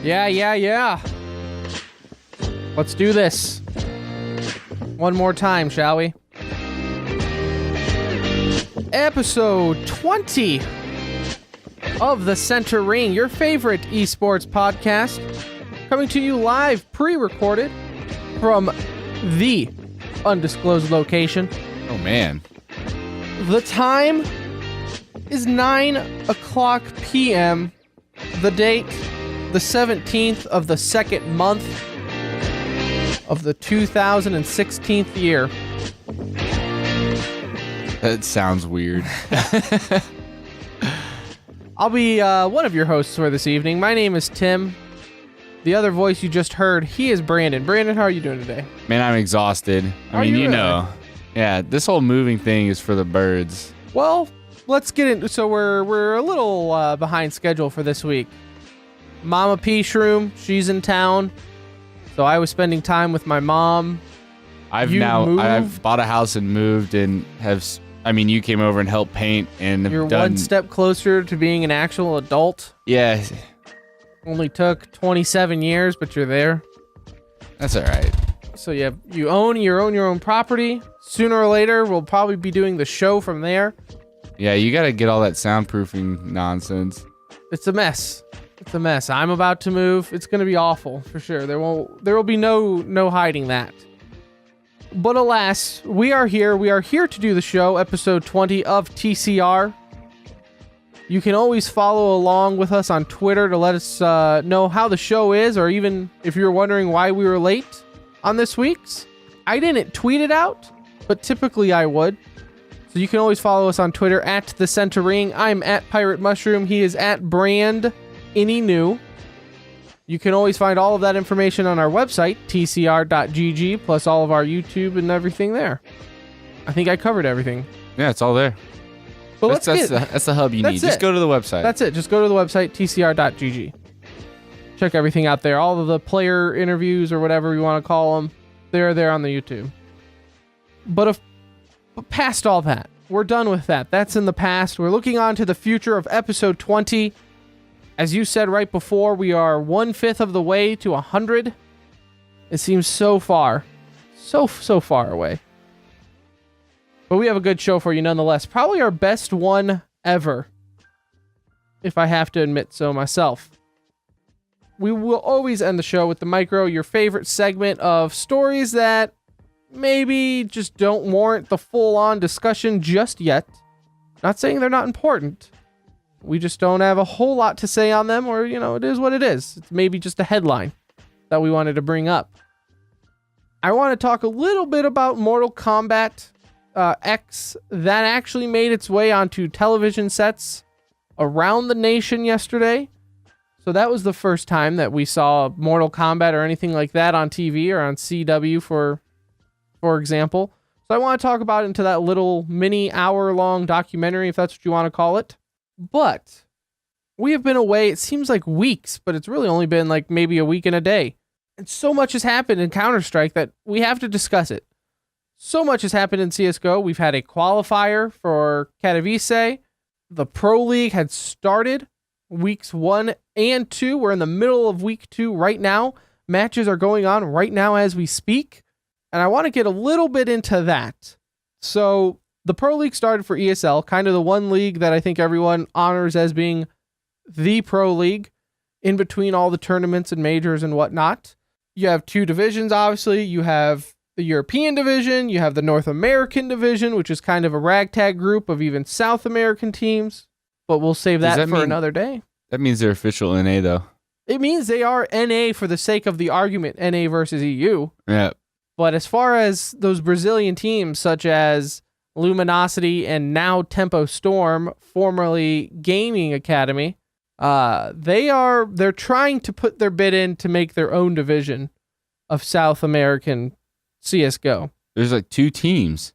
Yeah. Let's do this. One more time, shall we? Episode 20 of The Center Ring, your favorite esports podcast, coming to you live, pre-recorded, from the undisclosed location. Oh, man. The time is 9 o'clock p.m. The date, the 17th of the second month of the 2016th year. That sounds weird. I'll be one of your hosts for this evening. My name is Tim. The other voice you just heard, he is Brandon. Brandon, how are you doing today? Man, I'm exhausted. I mean, you know. Yeah, this whole moving thing is for the birds. Well, let's get into. So we're a little behind schedule for this week. Mama P Shroom, she's in town, so I was spending time with my mom. I've bought a house and moved and you came over and helped paint and you're one step closer to being an actual adult. Yeah. Only took 27 years, but you're there. That's all right. So you own your own property. Sooner or later, we'll probably be doing the show from there. Yeah, you got to get all that soundproofing nonsense. It's a mess. I'm about to move. It's going to be awful for sure. There will be no hiding that. But alas, we are here. We are here to do the show, episode 20 of TCR. You can always follow along with us on Twitter to let us know how the show is, or even if you're wondering why we were late on this week's. I didn't tweet it out, but typically I would. So you can always follow us on Twitter at The Center Ring. I'm at Pirate Mushroom. He is at Brand Any New. You can always find all of that information on our website, tcr.gg, plus all of our YouTube and everything there. I think I covered everything. Yeah, it's all there. But that's the hub you need. Just go to the website. That's it. Just go to the website, tcr.gg. Check everything out there. All of the player interviews or whatever you want to call them, they're there on the YouTube. But past all that, we're done with that. That's in the past. We're looking on to the future of episode 20. As you said right before, we are 1/5 of the way to 100. It seems so far. So far away. But we have a good show for you nonetheless. Probably our best one ever, if I have to admit so myself. We will always end the show with the micro, your favorite segment of stories that maybe just don't warrant the full-on discussion just yet. Not saying they're not important. We just don't have a whole lot to say on them, or, it is what it is. It's maybe just a headline that we wanted to bring up. I want to talk a little bit about Mortal Kombat X. That actually made its way onto television sets around the nation yesterday. So that was the first time that we saw Mortal Kombat or anything like that on TV or on CW, for example. So I want to talk about into that little mini hour-long documentary, if that's what you want to call it. But we have been away, it seems like weeks, but it's really only been like maybe a week and a day. And so much has happened in Counter-Strike that we have to discuss it. So much has happened in CSGO. We've had a qualifier for Katowice. The Pro League had started weeks 1 and 2. We're in the middle of week 2 right now. Matches are going on right now as we speak. And I want to get a little bit into that. So the Pro League started for ESL, kind of the one league that I think everyone honors as being the Pro League in between all the tournaments and majors and whatnot. You have 2 divisions, obviously. You have the European division, you have the North American division, which is kind of a ragtag group of even South American teams, but we'll save that for another day. That means they're official NA, though. It means they are NA for the sake of the argument, NA versus EU. Yeah. But as far as those Brazilian teams, such as Luminosity and now Tempo Storm, formerly Gaming Academy, they're trying to put their bid in to make their own division of South American CSGO. There's like 2 teams.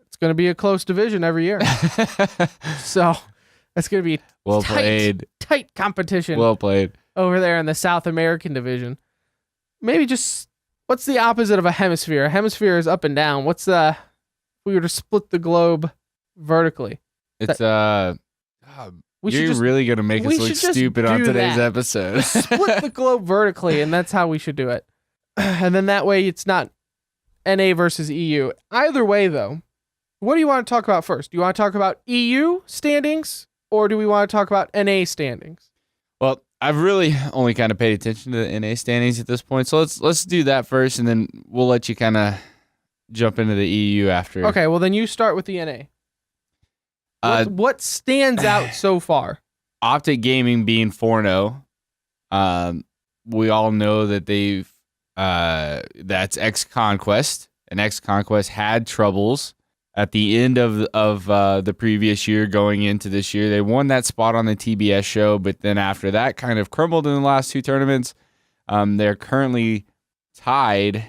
It's going to be a close division every year. So it's going to be tight competition. Well played. Over there in the South American division. Maybe just, what's the opposite of a hemisphere? A hemisphere is up and down. If we were to split the globe vertically? It's You're really going to make us look stupid on today's episode. Split the globe vertically, and that's how we should do it. And then that way it's not NA versus EU. Either way, though, what do you want to talk about first? Do you want to talk about EU standings, or do we want to talk about NA standings? Well, I've really only kind of paid attention to the NA standings at this point, so let's do that first, and then we'll let you kind of jump into the EU after. Okay, well then you start with the NA. What stands out so far? Optic Gaming being 4-0. We all know that that's X-Conquest, and X-Conquest had troubles at the end of the previous year going into this year. They won that spot on the TBS show, but then after that kind of crumbled in the last 2 tournaments. They're currently tied.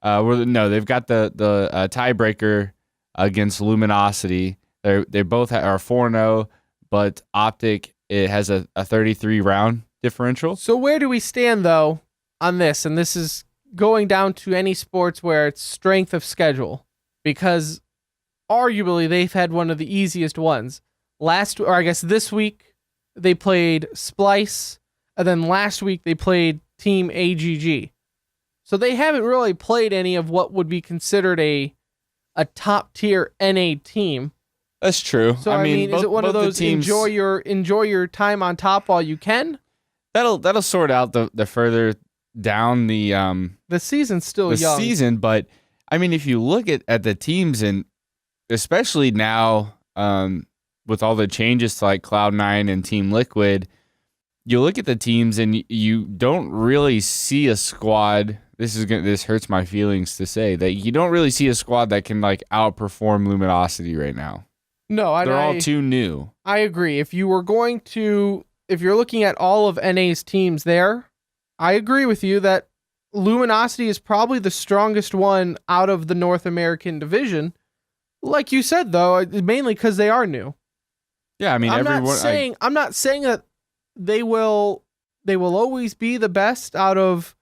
They've got the tiebreaker against Luminosity. They both are 4-0, but Optic, it has a 33 round differential. So where do we stand though on this? And this is going down to any sports where it's strength of schedule, because arguably they've had one of the easiest ones. This week they played Splice, and then last week they played Team AGG. So they haven't really played any of what would be considered a top tier NA team. That's true. So I mean, is it one of those teams, enjoy your time on top while you can? That'll sort out the further down the season's still young. But I mean, if you look at the teams, and especially now with all the changes to like Cloud9 and Team Liquid, you look at the teams and you don't really see a squad. This hurts my feelings to say that you don't really see a squad that can like outperform Luminosity right now. No, they're all too new. I agree. If you're looking at all of NA's teams there, I agree with you that Luminosity is probably the strongest one out of the North American division. Like you said, though, mainly because they are new. Yeah, I mean, I'm not saying that they will always be the best out of,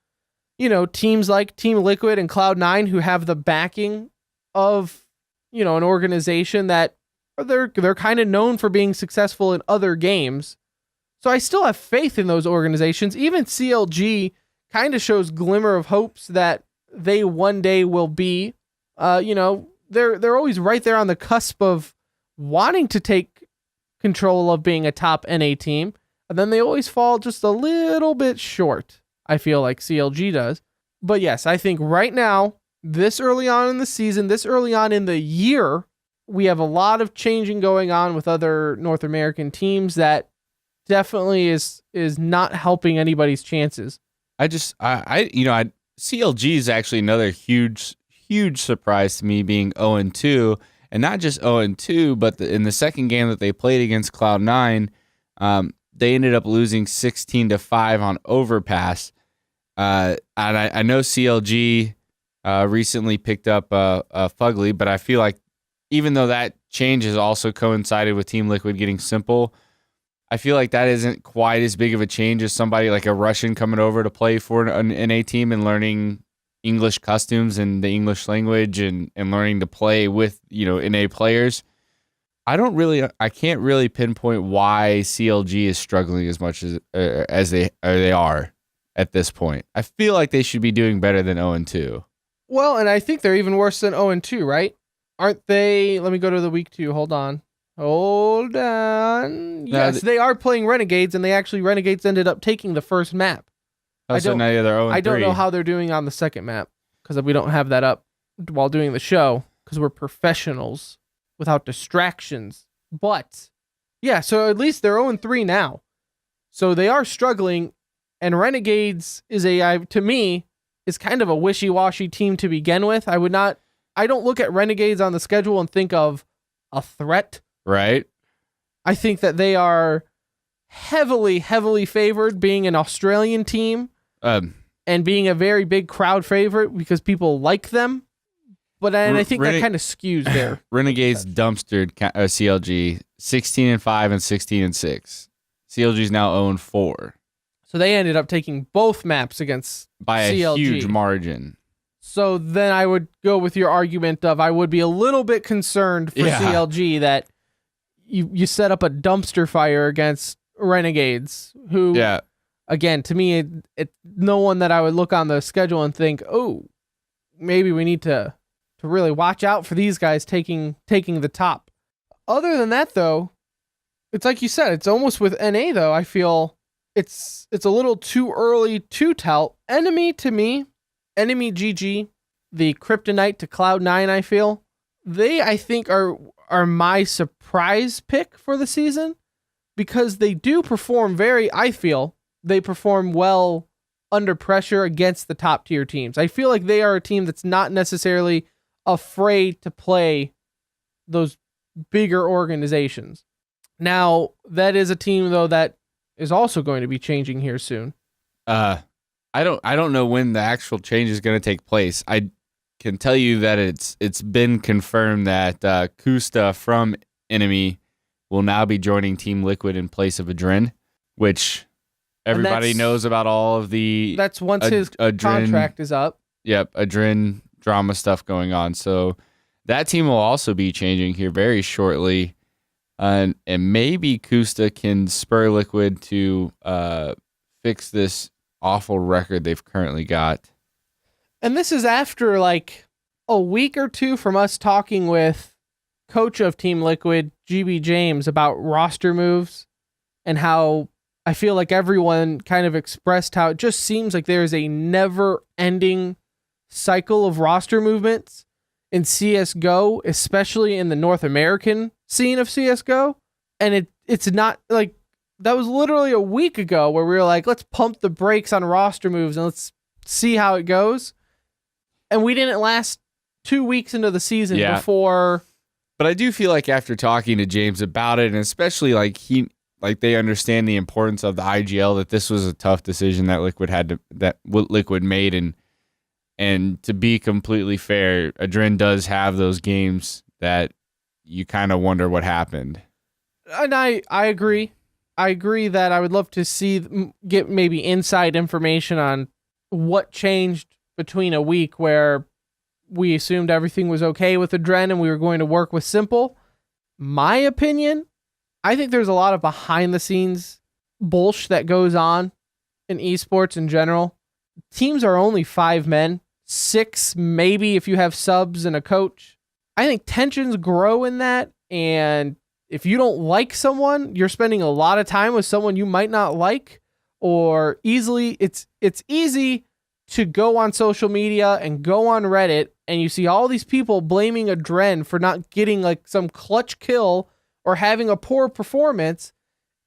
teams like Team Liquid and Cloud9 who have the backing of, an organization that they're kind of known for being successful in other games. So I still have faith in those organizations. Even CLG kind of shows glimmer of hopes that they one day will be, they're always right there on the cusp of wanting to take control of being a top NA team. And then they always fall just a little bit short, I feel like CLG does. But yes, I think right now, this early on in the season, this early on in the year, we have a lot of changing going on with other North American teams that definitely is not helping anybody's chances. CLG is actually another huge surprise to me, being 0-2, and not just 0-2, but in the second game that they played against Cloud9, they ended up losing 16-5 on Overpass. And I know CLG recently picked up Fugly, but I feel like even though that change has also coincided with Team Liquid getting Simple, I feel like that isn't quite as big of a change as somebody like a Russian coming over to play for an NA team and learning English customs and the English language and learning to play with, NA players. I can't really pinpoint why CLG is struggling as much as they are at this point. I feel like they should be doing better than 0-2. Well, and I think they're even worse than 0-2, right? Aren't they? Let me go to the week 2. Hold on. Yes, they are playing Renegades, and Renegades ended up taking the first map. I don't know how they're doing on the second map, because we don't have that up while doing the show, because we're professionals without distractions. But yeah, so at least they're 0-3 now. So they are struggling, and Renegades to me, is kind of a wishy-washy team to begin with. I don't look at Renegades on the schedule and think of a threat. Right. I think that they are heavily, heavily favored, being an Australian team and being a very big crowd favorite because people like them. But I think that kind of skews there. Renegades dumpstered CLG 16-5 and 16-6. CLG's now 0-4. So they ended up taking both maps against by CLG. A huge margin. So then I would go with your argument of I would be a little bit concerned for CLG that you set up a dumpster fire against Renegades, who, again, to me, it no one that I would look on the schedule and think, oh, maybe we need to really watch out for these guys taking the top. Other than that, though, it's like you said, it's almost with NA, though, I feel it's a little too early to tell. Enemy, to me, Enemy GG, the Kryptonite to Cloud9, I feel, they, I think, are my surprise pick for the season, because they do perform I feel they perform well under pressure against the top tier teams. I feel like they are a team that's not necessarily afraid to play those bigger organizations. Now, that is a team, though, that is also going to be changing here soon. I don't know when the actual change is going to take place. I can tell you that it's been confirmed that Kusta from Enemy will now be joining Team Liquid in place of Adren, which everybody knows about all of the... That's once his contract is up. Yep, Adren drama stuff going on. So that team will also be changing here very shortly. And maybe Kusta can spur Liquid to fix this awful record they've currently got. And this is after like a week or two from us talking with coach of Team Liquid, GB James, about roster moves and how I feel like everyone kind of expressed how it just seems like there is a never-ending cycle of roster movements in CSGO, especially in the North American scene of CSGO. And it's not like, that was literally a week ago where we were like, let's pump the brakes on roster moves and let's see how it goes. And we didn't last 2 weeks into the season before. But I do feel like after talking to James about it, and especially like they understand the importance of the IGL, that this was a tough decision that Liquid made, and to be completely fair, Adren does have those games that you kind of wonder what happened. And I agree. I agree that I would love to get maybe inside information on what changed between a week where we assumed everything was okay with Adren and we were going to work with Simple. My opinion, I think there's a lot of behind the scenes bullshit that goes on in esports in general. Teams are only 5 men, 6 maybe if you have subs and a coach. I think tensions grow in that, and if you don't like someone, you're spending a lot of time with someone you might not like, or it's easy to go on social media and go on Reddit and you see all these people blaming Adren for not getting like some clutch kill or having a poor performance.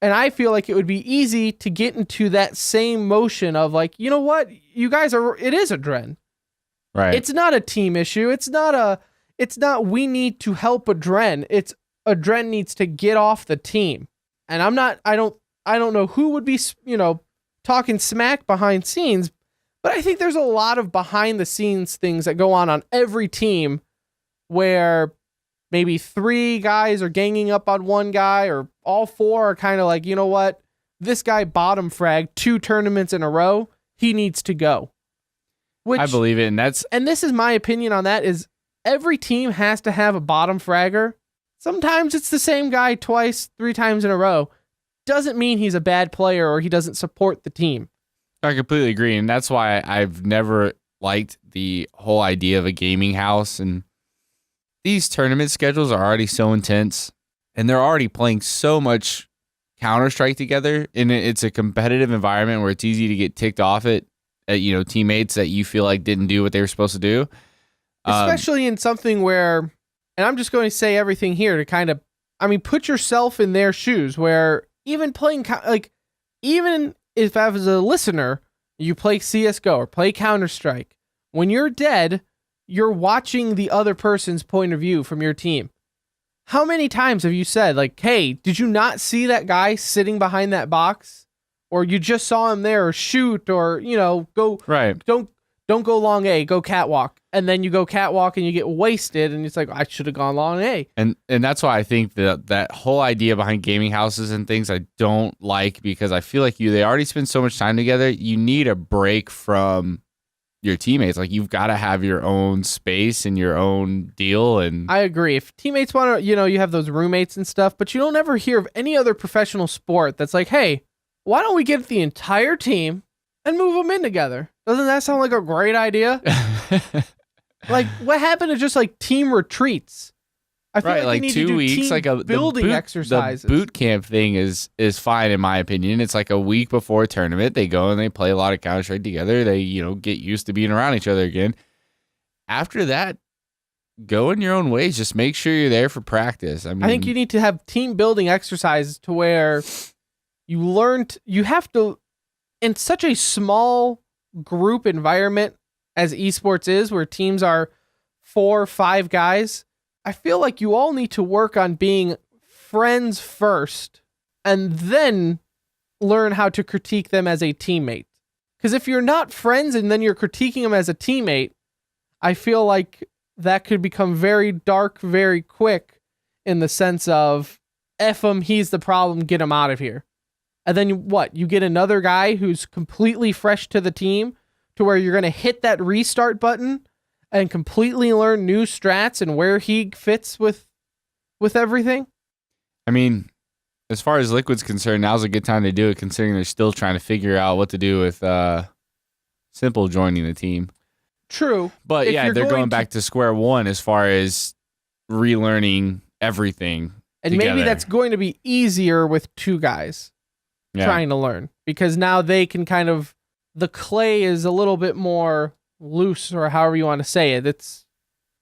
And I feel like it would be easy to get into that same motion of like, you know what, you guys it is Adren. Right. It's not a team issue. It's not we need to help Adren. It's Adren needs to get off the team. And I don't know who would be, talking smack behind scenes, but I think there's a lot of behind the scenes things that go on every team where maybe 3 guys are ganging up on one guy, or all 4 are kind of like, you know what, this guy bottom fragged 2 tournaments in a row. He needs to go. I believe it. And this is my opinion on that, is every team has to have a bottom fragger. Sometimes it's the same guy 2, 3 times in a row. Doesn't mean he's a bad player or he doesn't support the team. I completely agree. And that's why I've never liked the whole idea of a gaming house. And these tournament schedules are already so intense, and they're already playing so much Counter-Strike together. And it's a competitive environment where it's easy to get ticked off at teammates that you feel like didn't do what they were supposed to do. Especially in something where, and I'm just going to say everything here to kind of, put yourself in their shoes, where even playing, even if as a listener, you play CSGO or play Counter-Strike, when you're dead, you're watching the other person's point of view from your team. How many times have you said, like, hey, did you not see that guy sitting behind that box? Or you just saw him there, or shoot, or, go, right. Don't go long A, go catwalk. And then you go catwalk and you get wasted, and it's like, I should have gone long A. And that's why I think that whole idea behind gaming houses and things I don't like, because I feel like they already spend so much time together. You need a break from your teammates. Like, you've got to have your own space and your own deal. And I agree. If teammates want to, you have those roommates and stuff, but you don't ever hear of any other professional sport that's like, hey, why don't we get the entire team and move them in together? Doesn't that sound like a great idea? Like, what happened to just like team retreats? I feel like they need 2 to do weeks, team like a building exercises. The boot camp thing is fine in my opinion. It's like a week before a tournament. They go and they play a lot of Counter-Strike together. They, get used to being around each other again. You that, go in your own ways. Just make sure you're there for practice. I think you need to have team building exercises to where you have to, in such a small group environment as esports is, where teams are 4 or 5 guys, I feel like you all need to work on being friends first and then learn how to critique them as a teammate. Because if you're not friends and then you're critiquing them as a teammate, I feel like that could become very dark very quick, in the sense of, F him, he's the problem, get him out of here. And then you get another guy who's completely fresh to the team, to where you're going to hit that restart button and completely learn new strats and where he fits with everything. I mean, as far as Liquid's concerned, now's a good time to do it, considering they're still trying to figure out what to do with Simple joining the team. True. But yeah, they're going back to square one as far as relearning everything. And together. Maybe that's going to be easier with 2 guys trying to learn, because now they can the clay is a little bit more loose, or however you want to say it.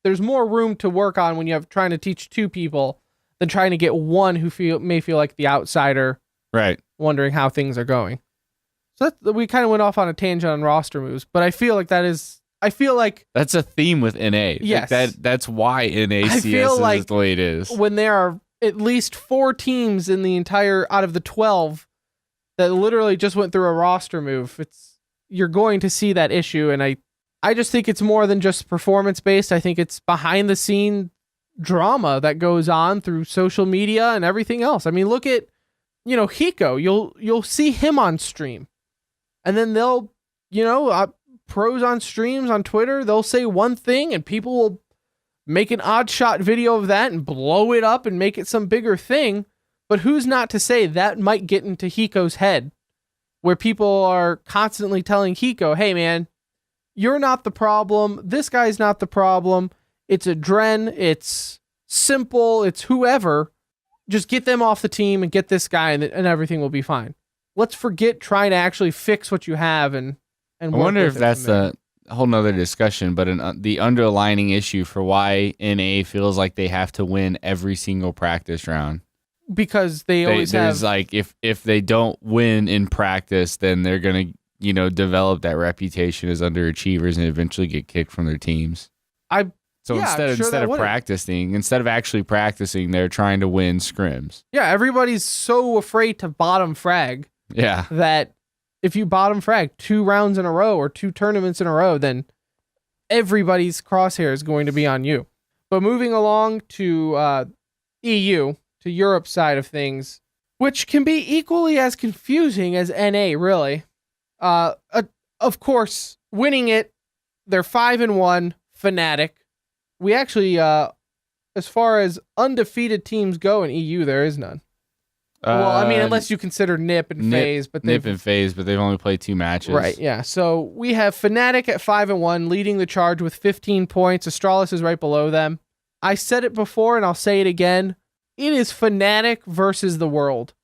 There's more room to work on when you're trying to teach 2 people than trying to get one who may feel like the outsider, right? Wondering how things are going. So we kind of went off on a tangent on roster moves, but I feel like that's a theme with NA. Yes, that's why NACS is the way it is. When there are at least 4 teams in the entire out of the 12 that literally just went through a roster move, you're going to see that issue, and I just think it's more than just performance based. I think it's behind the scene drama that goes on through social media and everything else. I mean, look at, Hiko. You'll see him on stream, and then they'll, pros on streams on Twitter, they'll say one thing and people will make an odd shot video of that and blow it up and make it some bigger thing. But who's not to say that might get into Hiko's head, where people are constantly telling Hiko, hey man, you're not the problem. This guy's not the problem. It's a Dren. It's Simple. It's whoever. Just get them off the team and get this guy, and everything will be fine. Let's forget trying to actually fix what you have and I wonder if that's a whole nother discussion, but the underlining issue for why NA feels like they have to win every single practice round. Because they always have, like, if they don't win in practice, then they're gonna develop that reputation as underachievers and eventually get kicked from their teams. Instead of actually practicing, they're trying to win scrims. Yeah, everybody's so afraid to bottom frag. Yeah, that if you bottom frag 2 rounds in a row or 2 tournaments in a row, then everybody's crosshair is going to be on you. But moving along to EU, to Europe side of things, which can be equally as confusing as NA, really. Of course, winning it, they're 5-1, Fnatic. We actually, as far as undefeated teams go in EU, there is none. Well, I mean, unless you consider NiP and FaZe, but they've only played 2 matches. Right, yeah. So we have Fnatic at 5-1, leading the charge with 15 points. Astralis is right below them. I said it before, and I'll say it again. It is Fnatic versus the world.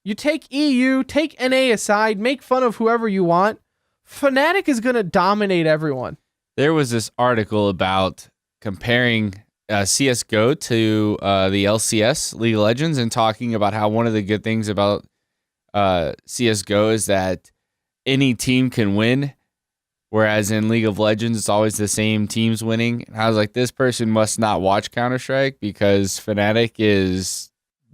You take EU, take NA aside, make fun of whoever you want. Fnatic is going to dominate everyone. There was this article about comparing CSGO to the LCS, League of Legends, and talking about how one of the good things about CSGO is that any team can win, whereas in League of Legends, it's always the same teams winning. And I was like, this person must not watch Counter-Strike, because Fnatic is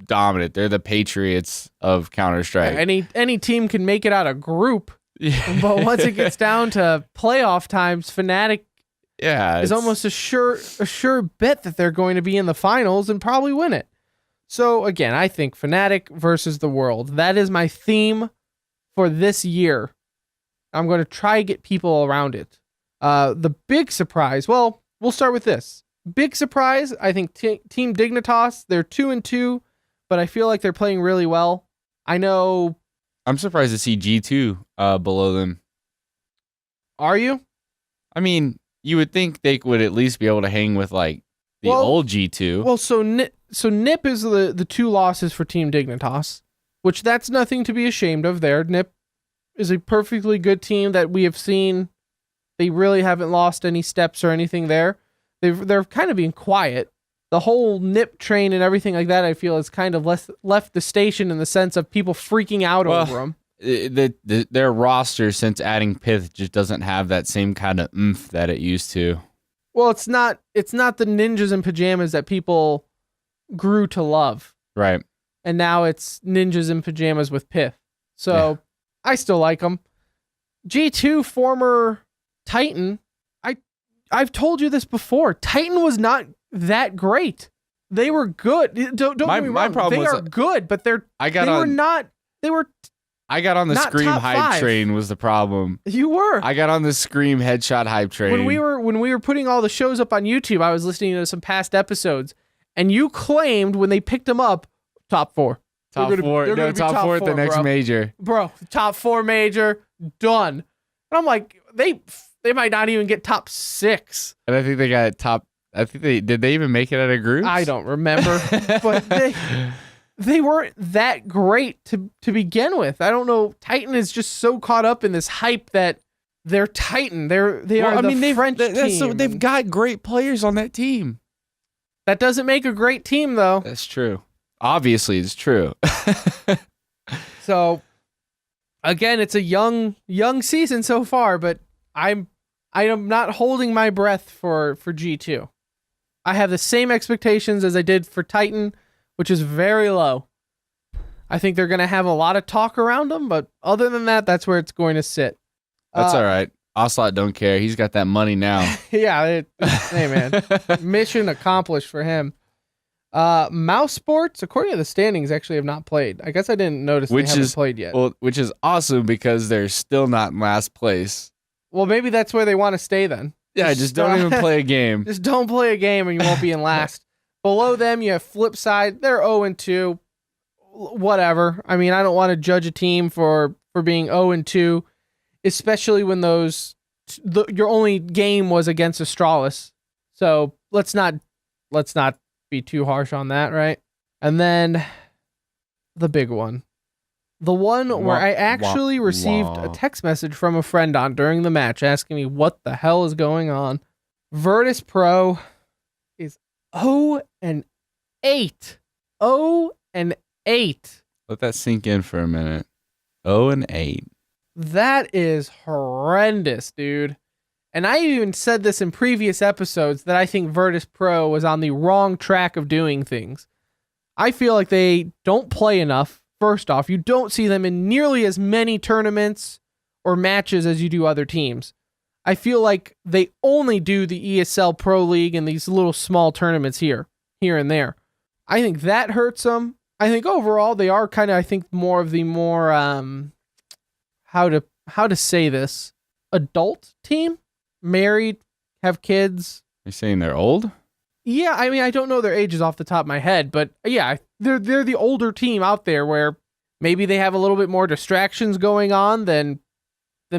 dominant. They're the Patriots of Counter-Strike. Any team can make it out of group, but once it gets down to playoff times, Fnatic is almost a sure bet that they're going to be in the finals and probably win it. So again, I think Fnatic versus the world. That is my theme for this year. I'm going to try to get people around it. The big surprise, well, we'll start with this. Big surprise, I think Team Dignitas, they're 2-2, but I feel like they're playing really well. I know. I'm surprised to see G2 below them. Are you? I mean, you would think they would at least be able to hang with like the old G2. Well, so NIP is the 2 losses for Team Dignitas, which that's nothing to be ashamed of there. NIP is a perfectly good team that we have seen. They really haven't lost any steps or anything there. They're kind of being quiet. The whole NIP train and everything like that, I feel, has kind of left the station in the sense of people freaking out over them. Their roster, since adding Pith, just doesn't have that same kind of oomph that it used to. Well, it's not the ninjas in pajamas that people grew to love. Right. And now it's ninjas in pajamas with Pith. So I still like them. G2, former Titan, I've told you this before. Titan was not that great. They were good. Don't get me wrong. They are good, but I got on the Scream hype train was the problem. You were. I got on the Scream headshot hype train. When we were putting all the shows up on YouTube, I was listening to some past episodes, and you claimed when they picked them up, top 4. Top 4 at the next major. Bro, top 4 major, done. And I'm like, they might not even get top 6. And I think they got did they even make it out of groups? I don't remember, but they weren't that great to begin with. I don't know. Titan is just so caught up in this hype that they're Titan. They've French team. So they've got great players on that team. That doesn't make a great team, though. That's true. Obviously, it's true. So, again, it's a young season so far, but I am not holding my breath for G2. I have the same expectations as I did for Titan, which is very low. I think they're going to have a lot of talk around them, but other than that, that's where it's going to sit. That's all right. Ocelot don't care. He's got that money now. Yeah. Hey, man. Mission accomplished for him. Mouse Sports, according to the standings, actually have not played. I guess I didn't notice they haven't played yet. Well, which is awesome because they're still not in last place. Well, maybe that's where they want to stay then. Yeah, just don't even play a game. Just don't play a game and you won't be in last. Below them, you have Flipside. They're 0-2. Whatever. I mean, I don't want to judge a team for being 0-2, especially when your only game was against Astralis. So let's not be too harsh on that, right? And then the big one. The one where I actually received a text message from a friend on during the match asking me what the hell is going on. Virtus Pro is 0-8. 0-8. Let that sink in for a minute. 0-8. That is horrendous, dude. And I even said this in previous episodes that I think Virtus Pro was on the wrong track of doing things. I feel like they don't play enough. First off, you don't see them in nearly as many tournaments or matches as you do other teams. I feel like they only do the ESL Pro League and these little small tournaments here and there. I think that hurts them. I think overall they are kind of, more of the how to say this, adult team, married, have kids. You're saying they're old? Yeah, I mean, I don't know their ages off the top of my head, but yeah, they're the older team out there where maybe they have a little bit more distractions going on than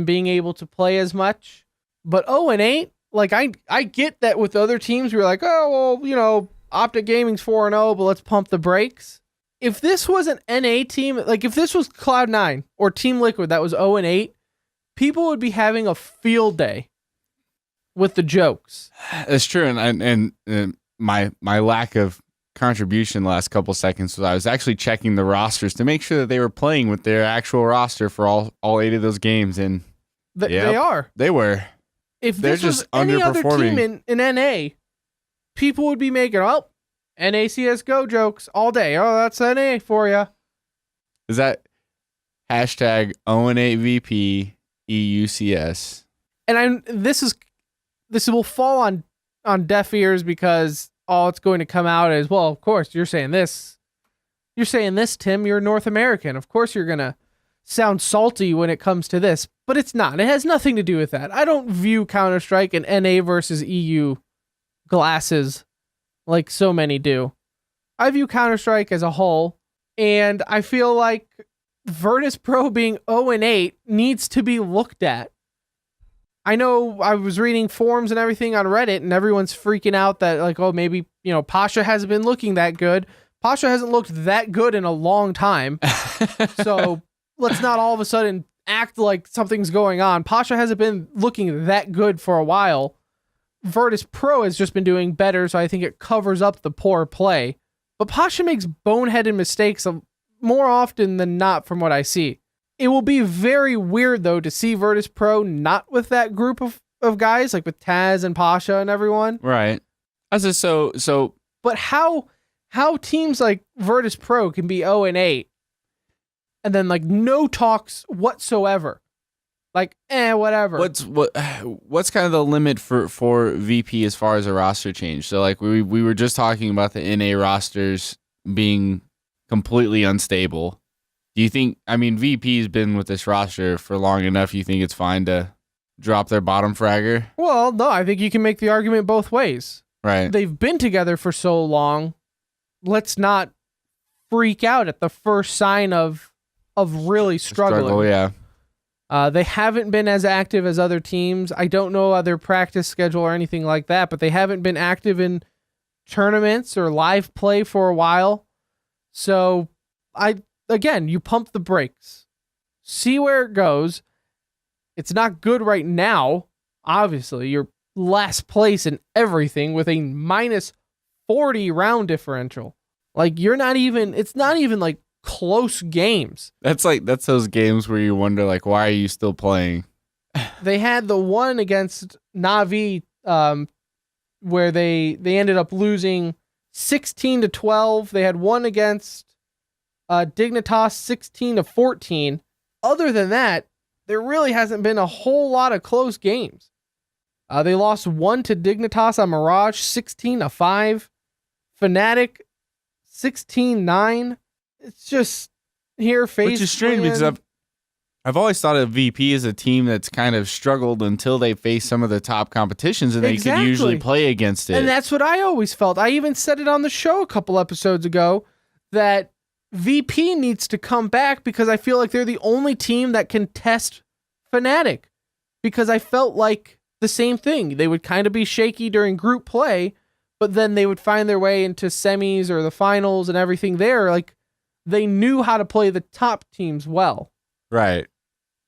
being able to play as much. But 0-8, like I get that with other teams, we're like, oh, well, Optic Gaming's 4-0, but let's pump the brakes. If this was an NA team, like if this was Cloud9 or Team Liquid that was 0-8, people would be having a field day with the jokes. That's true, and my lack of contribution the last couple seconds was I was actually checking the rosters to make sure that they were playing with their actual roster for all 8 of those games, and they are. They were. If this was any other team in NA, people would be making NA CSGO jokes all day. Oh, that's NA for you. Is that hashtag 0-8VP EUCS? And this will fall on deaf ears because all it's going to come out is, well, of course, you're saying this. You're saying this, Tim. You're North American. Of course, you're going to sound salty when it comes to this. but it's not. It has nothing to do with that. I don't view Counter-Strike and NA versus EU glasses like so many do. I view Counter-Strike as a whole, and I feel like Virtus Pro being 0-8 needs to be looked at. I know I was reading forums and everything on Reddit, and everyone's freaking out that, like, oh, maybe, Pasha hasn't been looking that good. Pasha hasn't looked that good in a long time. So let's not all of a sudden act like something's going on. Pasha hasn't been looking that good for a while. Virtus Pro has just been doing better, so I think it covers up the poor play. But Pasha makes boneheaded mistakes more often than not from what I see. It will be very weird, though, to see Virtus Pro not with that group of guys, like with Taz and Pasha and everyone. Right. But how teams like Virtus Pro can be 0-8 and then, like, no talks whatsoever? Like, whatever. What's kind of the limit for VP as far as a roster change? So, like, we were just talking about the NA rosters being completely unstable. Do you think, VP's been with this roster for long enough, you think it's fine to drop their bottom fragger? Well, no, I think you can make the argument both ways. Right. They've been together for so long. Let's not freak out at the first sign of really struggling. Struggle, yeah. They haven't been as active as other teams. I don't know their practice schedule or anything like that, but they haven't been active in tournaments or live play for a while. So, you pump the brakes. See where it goes. It's not good right now. Obviously, you're last place in everything with a minus 40 round differential. Like, it's not even like close games. That's those games where you wonder, like, why are you still playing? They had the one against Na'Vi where they ended up losing 16-12. They had one against Dignitas 16-14. Other than that, there really hasn't been a whole lot of close games. They lost one to Dignitas on Mirage 16-5. Fnatic 16-9. It's just here face. Which is strange because I've always thought of VP as a team that's kind of struggled until they face some of the top competitions, and they could usually play against it. And that's what I always felt. I even said it on the show a couple episodes ago that VP needs to come back because I feel like they're the only team that can test Fnatic. Because I felt like the same thing. They would kind of be shaky during group play, but then they would find their way into semis or the finals and everything there. Like, they knew how to play the top teams well. Right.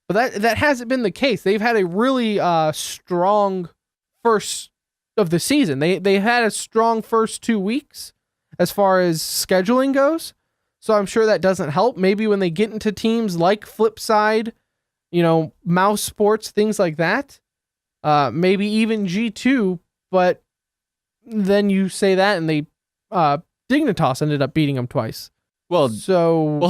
But that hasn't been the case. They've had a really strong first of the season. They had a strong first 2 weeks as far as scheduling goes. So I'm sure that doesn't help. Maybe when they get into teams like Flipside, Mouse Sports, things like that, maybe even G2, but then you say that and they Dignitas ended up beating them twice. Dignitas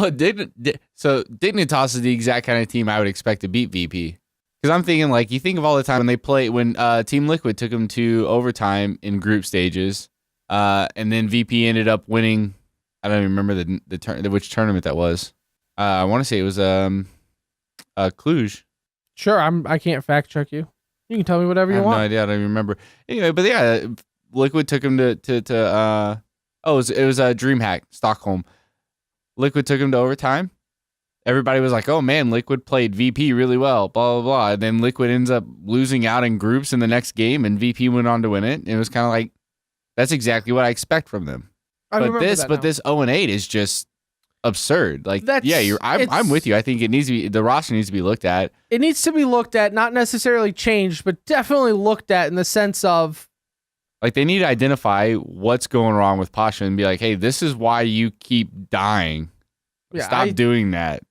is the exact kind of team I would expect to beat VP. Because I'm thinking, like, you think of all the time when Team Liquid took them to overtime in group stages, and then VP ended up winning. I don't even remember which tournament that was. I want to say it was Cluj. Sure, I can't fact check you. You can tell me whatever you want. I have no idea. I don't even remember. Anyway, but yeah, Liquid took him to it was DreamHack Stockholm. Liquid took him to overtime. Everybody was like, oh man, Liquid played VP really well, blah, blah, blah. And then Liquid ends up losing out in groups in the next game, and VP went on to win it. And it was kind of like, that's exactly what I expect from them. But this 0-8 is just absurd. Like, I'm with you. I think the roster needs to be looked at. It needs to be looked at, not necessarily changed, but definitely looked at in the sense of, like, they need to identify what's going wrong with Pasha and be like, hey, this is why you keep dying. Stop doing that.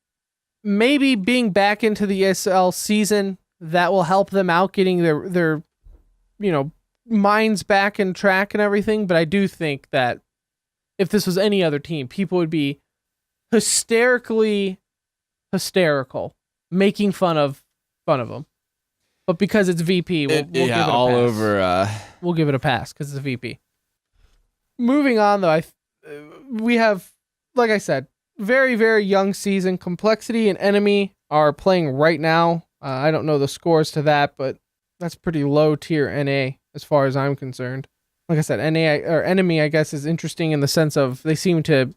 Maybe being back into the ESL season, that will help them out getting their minds back in track and everything. But I do think that if this was any other team, people would be hysterical, making fun of them. But because it's VP, we'll give it a pass. All over. We'll give it a pass because it's a VP. Moving on, though, we have, like I said, very, very young season. Complexity and Enemy are playing right now. I don't know the scores to that, but that's pretty low tier NA as far as I'm concerned. Like I said, or Enemy, I guess, is interesting in the sense of they seem to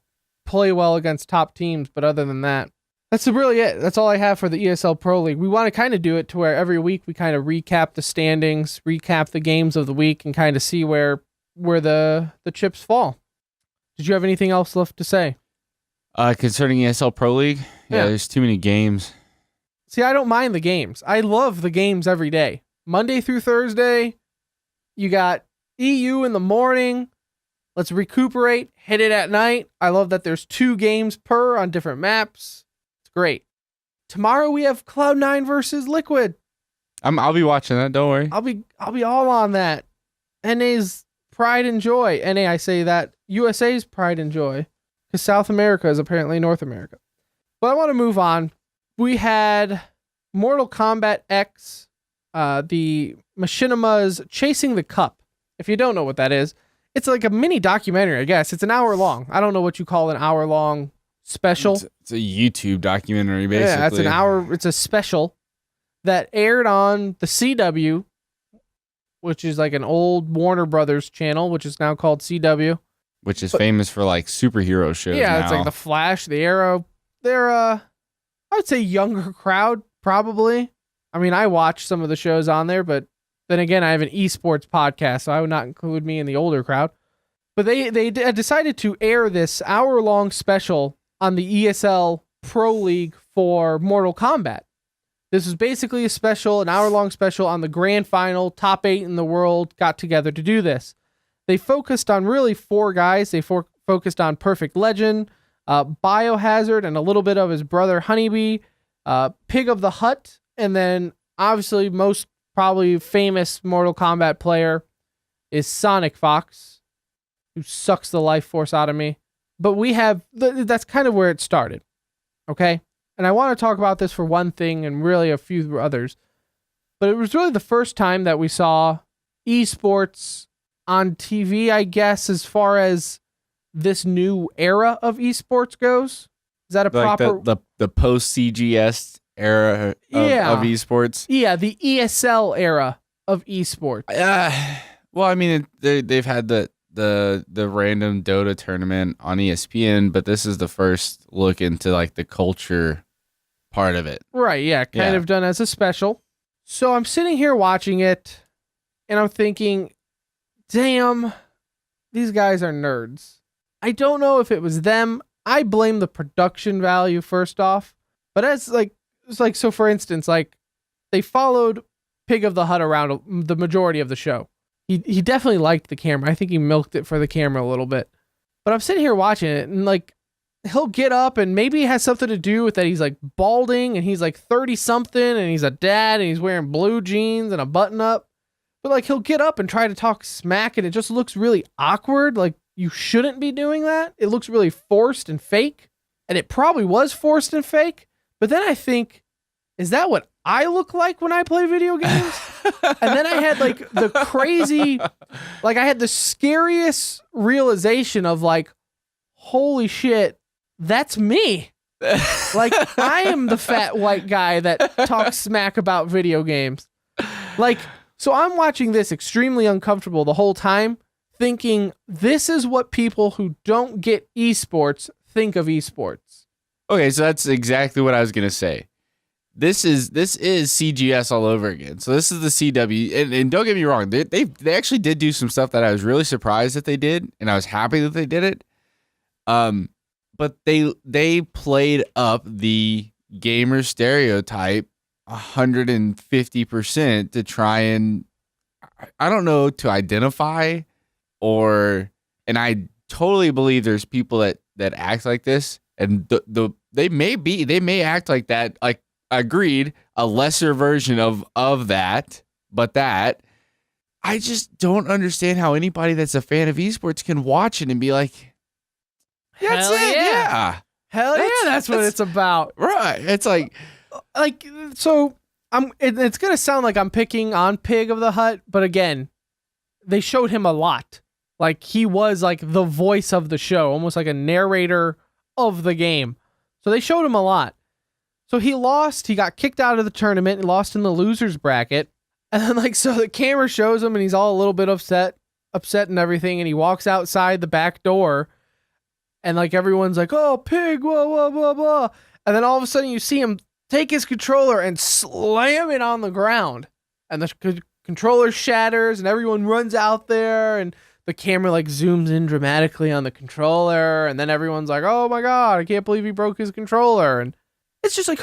play well against top teams, but other than that, that's really it. That's all I have for the ESL Pro League. We want to kind of do it to where every week we kind of recap the standings, recap the games of the week, and kind of see where the chips fall. Did you have anything else left to say? Concerning ESL Pro League, yeah, there's too many games. See, I don't mind the games. I love the games every day. Monday through Thursday, you got EU in the morning. Let's recuperate, hit it at night. I love that there's 2 games per on different maps. It's great. Tomorrow we have Cloud9 versus Liquid. I'll be watching that, don't worry. I'll be all on that. NA's pride and joy. NA, I say that. USA's pride and joy. Because South America is apparently North America. But I want to move on. We had Mortal Kombat X, the Machinima's Chasing the Cup. If you don't know what that is, it's like a mini documentary, I guess. It's an hour long. I don't know what you call an hour long special. It's a YouTube documentary, basically. Yeah, it's an hour. It's a special that aired on the CW, which is like an old Warner Brothers channel, which is now called CW. Which is famous for like superhero shows. Yeah, now. It's like The Flash, The Arrow. They're I would say younger crowd, probably. I mean, I watch some of the shows on there, but then again, I have an esports podcast, so I would not include me in the older crowd. But they decided to air this hour-long special on the ESL Pro League for Mortal Kombat. This is basically a special, an hour-long special on the grand final. Top 8 in the world got together to do this. They focused on really 4 guys. They focused on Perfect Legend, Biohazard, and a little bit of his brother Honeybee, Pig of the Hut, and then obviously most probably famous Mortal Kombat player is Sonic Fox, who sucks the life force out of me. But we have, that's kind of where it started, okay? And I want to talk about this for one thing and really a few others. But it was really the first time that we saw esports on TV, I guess, as far as this new era of esports goes. Is that a proper... the post-CGS era of esports? Yeah, the ESL era of esports. Well, I mean, they've had the random Dota tournament on ESPN, but this is the first look into like the culture part of it. Right, yeah, kind of done as a special. So I'm sitting here watching it, and I'm thinking, damn, these guys are nerds. I don't know if it was them. I blame the production value first off, but it's like, so for instance, like they followed Pig of the Hut around the majority of the show. He definitely liked the camera. I think he milked it for the camera a little bit. But I'm sitting here watching it, and like he'll get up, and maybe it has something to do with that he's like balding, and he's like 30 something, and he's a dad, and he's wearing blue jeans and a button up. But like he'll get up and try to talk smack, and it just looks really awkward. Like you shouldn't be doing that. It looks really forced and fake, and it probably was forced and fake. But then I think, is that what I look like when I play video games? And then I had like the crazy, like I had the scariest realization of like, holy shit, that's me. Like I am the fat white guy that talks smack about video games. Like, so I'm watching this extremely uncomfortable the whole time, thinking this is what people who don't get esports think of esports. Okay, so that's exactly what I was gonna say. This is CGS all over again. So this is the CW, and don't get me wrong, they actually did do some stuff that I was really surprised that they did, and I was happy that they did it. But they played up the gamer stereotype 150% to try and, I don't know, to identify and I totally believe there's people that act like this, and they may act like that, like, agreed, a lesser version of that, but that I just don't understand how anybody that's a fan of esports can watch it and be like, that's Hell it, yeah. Hell yeah, that's what it's about. Right. It's like so it's gonna sound like I'm picking on Pig of the Hut, but again, they showed him a lot. Like he was like the voice of the show, almost like a narrator of the game. So they showed him a lot. So he lost. He got kicked out of the tournament and lost in the losers bracket. And then, like, so the camera shows him and he's all a little bit upset and everything. And he walks outside the back door and, like, everyone's like, oh, pig, blah, blah, blah, blah. And then all of a sudden you see him take his controller and slam it on the ground. And the controller shatters and everyone runs out there and the camera, like, zooms in dramatically on the controller. And then everyone's like, oh my God, I can't believe he broke his controller. And it's just like,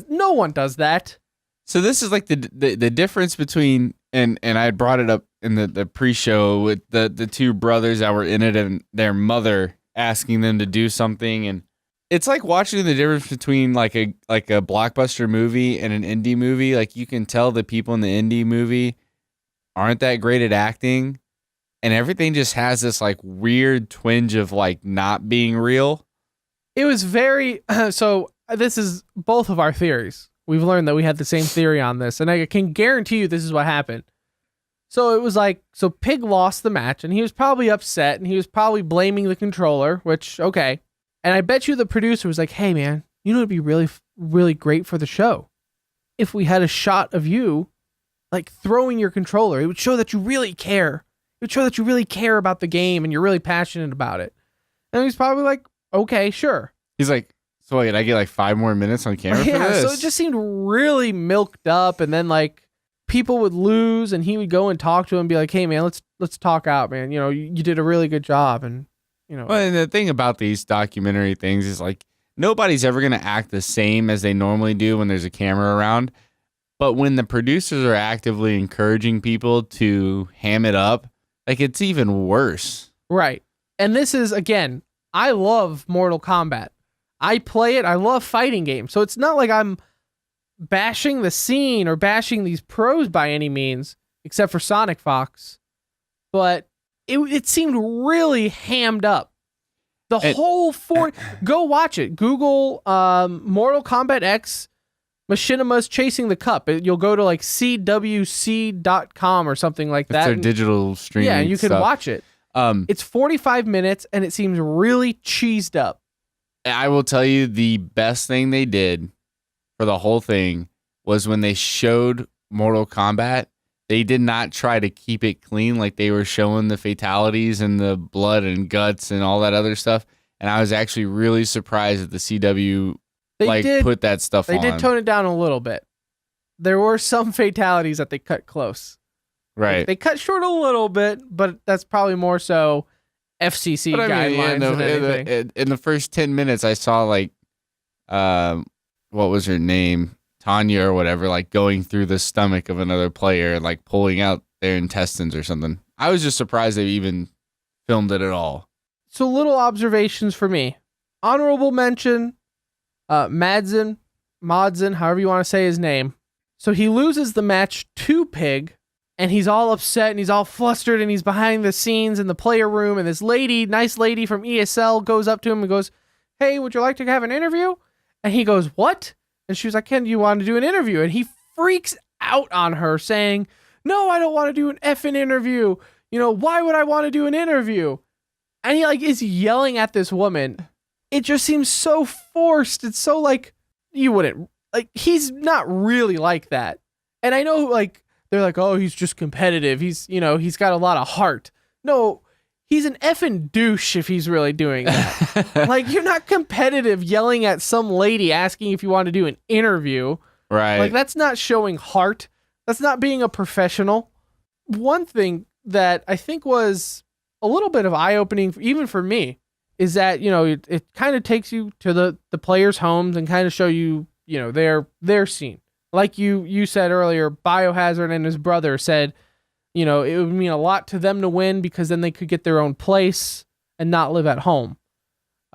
no one does that. So this is like the difference between, and I had brought it up in the pre-show with the two brothers that were in it and their mother asking them to do something. And it's like watching the difference between like a blockbuster movie and an indie movie. Like, you can tell the people in the indie movie aren't that great at acting, and everything just has this like weird twinge of like not being real. It was very, so this is both of our theories. We've learned that we had the same theory on this, and I can guarantee you this is what happened. So it was like, so Pig lost the match, and he was probably upset, and he was probably blaming the controller, which, okay. And I bet you the producer was like, hey, man, you know, it'd be really, really great for the show if we had a shot of you, like, throwing your controller. It would show that you really care. It would show that you really care about the game, and you're really passionate about it. And he's probably like, okay, sure. He's like, so wait, I get like 5 more minutes on camera for this? So it just seemed really milked up, and then like people would lose and he would go and talk to him and be like, hey man, let's talk out, man. You know, you did a really good job. And you know. Well, and the thing about these documentary things is like nobody's ever gonna act the same as they normally do when there's a camera around. But when the producers are actively encouraging people to ham it up, like, it's even worse. Right. And this is, again, I love Mortal Kombat. I play it. I love fighting games. So it's not like I'm bashing the scene or bashing these pros by any means, except for Sonic Fox. But it seemed really hammed up. Whole go watch it. Google Mortal Kombat X Machinima's Chasing the Cup. You'll go to like cwc.com or something like that. It's their digital streaming. Yeah, you can stuff. watch it. It's 45 minutes and it seems really cheesed up. I will tell you the best thing they did for the whole thing was when they showed Mortal Kombat, they did not try to keep it clean like they were showing the fatalities and the blood and guts and all that other stuff. And I was actually really surprised that the CW put that stuff on. They did tone it down a little bit. There were some fatalities that they cut close. Right. They cut short a little bit, but that's probably more so FCC guidelines than anything. In the first 10 minutes, I saw like, what was her name? Tanya or whatever, like going through the stomach of another player and like pulling out their intestines or something. I was just surprised they even filmed it at all. So little observations for me. Honorable mention, Madsen, however you want to say his name. So he loses the match to Pig, and he's all upset and he's all flustered and he's behind the scenes in the player room, and this nice lady from ESL goes up to him and goes, hey, would you like to have an interview? And he goes, what? And she was like, Ken, do you want to do an interview? And he freaks out on her saying, no, I don't want to do an effing interview. You know, why would I want to do an interview? And he like is yelling at this woman. It just seems so forced. It's so like, you wouldn't, like, he's not really like that. And I know like, they're like, oh, he's just competitive. He's got a lot of heart. No, he's an effing douche if he's really doing that. Like, you're not competitive yelling at some lady asking if you want to do an interview. Right. Like, that's not showing heart. That's not being a professional. One thing that I think was a little bit of eye-opening, even for me, is that, you know, it kind of takes you to the players' homes and kind of show you, you know, their scene. Like you said earlier, Biohazard and his brother said, you know, it would mean a lot to them to win because then they could get their own place and not live at home.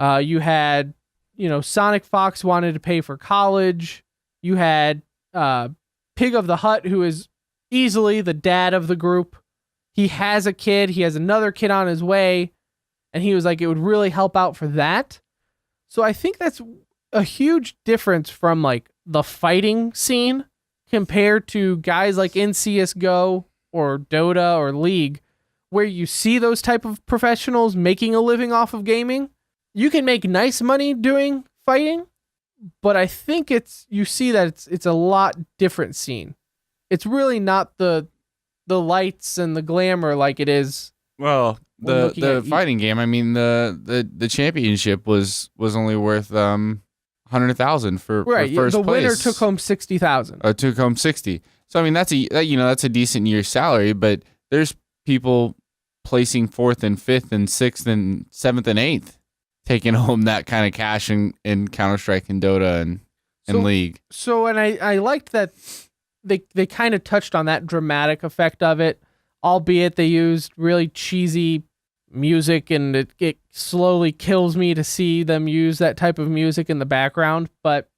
You had, you know, Sonic Fox wanted to pay for college. You had Pig of the Hut, who is easily the dad of the group. He has a kid. He has another kid on his way. And he was like, it would really help out for that. So I think that's a huge difference from like the fighting scene compared to guys like in CSGO or Dota or League, where you see those type of professionals making a living off of gaming. You can make nice money doing fighting, but I think you see that it's a lot different scene. It's really not the lights and the glamour like it is. Well, the fighting game. I mean, the championship was only worth $100,000 for right. For first the place. winner took home $60,000. Took home 60. So I mean, that's a decent year's salary. But there's people placing 4th and 5th and 6th and 7th and 8th, taking home that kind of cash in Counter-Strike and Dota and League. So, and I liked that they kind of touched on that dramatic effect of it, albeit they used really cheesy music, and it slowly kills me to see them use that type of music in the background. But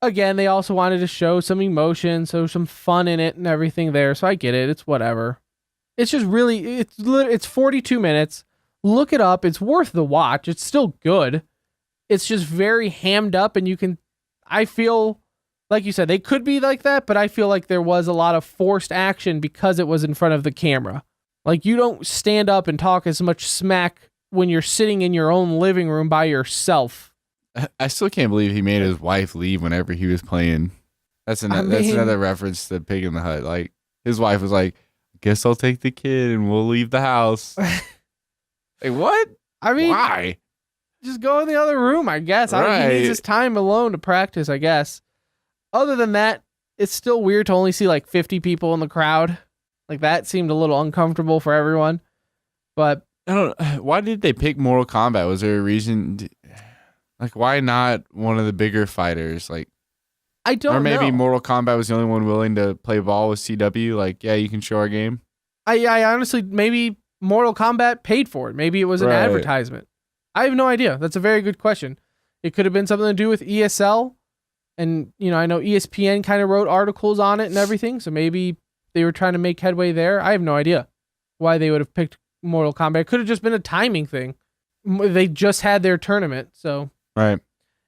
again, they also wanted to show some emotion, so some fun in it and everything there. So I get it. It's whatever. It's just really, it's 42 minutes. Look it up. It's worth the watch. It's still good. It's just very hammed up, and I feel, like you said, they could be like that, but I feel like there was a lot of forced action because it was in front of the camera. Like, you don't stand up and talk as much smack when you're sitting in your own living room by yourself. I still can't believe he made his wife leave whenever he was playing. That's another reference to Pig in the Hut. Like, his wife was like, guess I'll take the kid and we'll leave the house. Like, what? I mean, why? Just go in the other room, I guess. Right. He needs his time alone to practice, I guess. Other than that, it's still weird to only see like 50 people in the crowd. Like, that seemed a little uncomfortable for everyone. But I don't. Why did they pick Mortal Kombat? Was there a reason? Like, why not one of the bigger fighters? Like, I don't know. Or maybe Mortal Kombat was the only one willing to play ball with CW. Like, yeah, you can show our game. I honestly, maybe Mortal Kombat paid for it. Maybe it was an advertisement. I have no idea. That's a very good question. It could have been something to do with ESL. And, I know ESPN kind of wrote articles on it and everything. So maybe they were trying to make headway there. I have no idea why they would have picked Mortal Kombat. It could have just been a timing thing. They just had their tournament. So right.